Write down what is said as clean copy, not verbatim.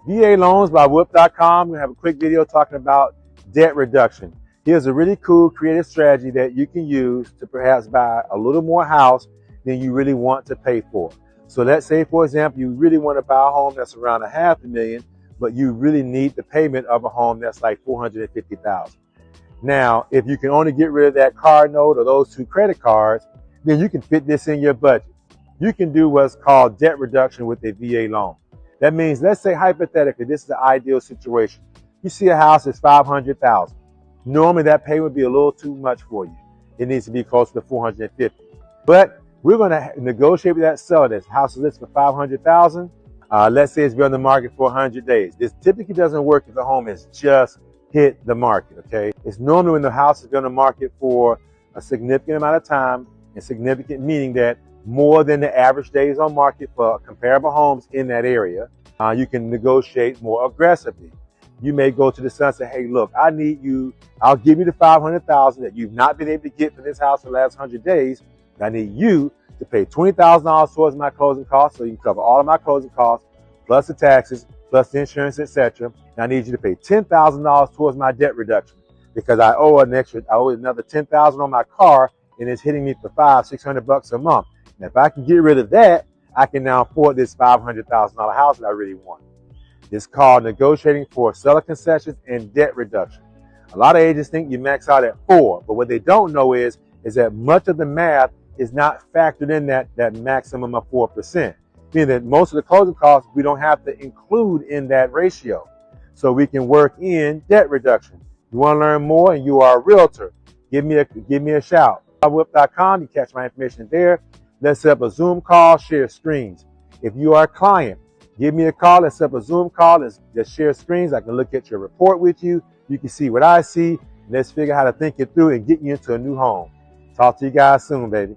VA Loans by Whoop.com. We have a quick video talking about debt reduction. Here's a really cool creative strategy that you can use to perhaps buy a little more house than you really want to pay for. So let's say, for example, you really want to buy a home that's around $500,000, but you really need the payment of a home that's like $450,000. Now, if you can only get rid of that car note or those 2 credit cards, then you can fit this in your budget. You can do what's called debt reduction with a VA loan. That means, let's say hypothetically, this is the ideal situation. You see a house that's $500,000. Normally that payment would be a little too much for you. It needs to be closer to $450,000. But we're going to negotiate with that seller. This house is listed for $500,000. Let's say it's been on the market for 100 days. This typically doesn't work if the home has just hit the market, okay? It's normally when the house has been on the market for a significant amount of time, and significant meaning that more than the average days on market for comparable homes in that area. You can negotiate more aggressively. You may go to the seller and say, hey, look, I need you, I'll give you the $500,000 that you've not been able to get for this house for the last 100 days. I need you to pay $20,000 towards my closing costs, so you can cover all of my closing costs, plus the taxes, plus the insurance, etc. And I need you to pay $10,000 towards my debt reduction because I owe another $10,000 on my car, and it's hitting me for $500-600 a month. And if I can get rid of that, I can now afford this $500,000 house that I really want. It's called negotiating for seller concessions and debt reduction. A lot of agents think you max out at 4, but what they don't know is that much of the math is not factored in that maximum of 4%. Meaning that most of the closing costs we don't have to include in that ratio. So we can work in debt reduction. You want to learn more and you are a realtor, give me a shout. Whip.com, you catch my information there. Let's set up a Zoom call, share screens. If you are a client, give me a call. Let's set up a Zoom call. Let's share screens. I can look at your report with you. You can see what I see. Let's figure out how to think it through and get you into a new home. Talk to you guys soon, baby.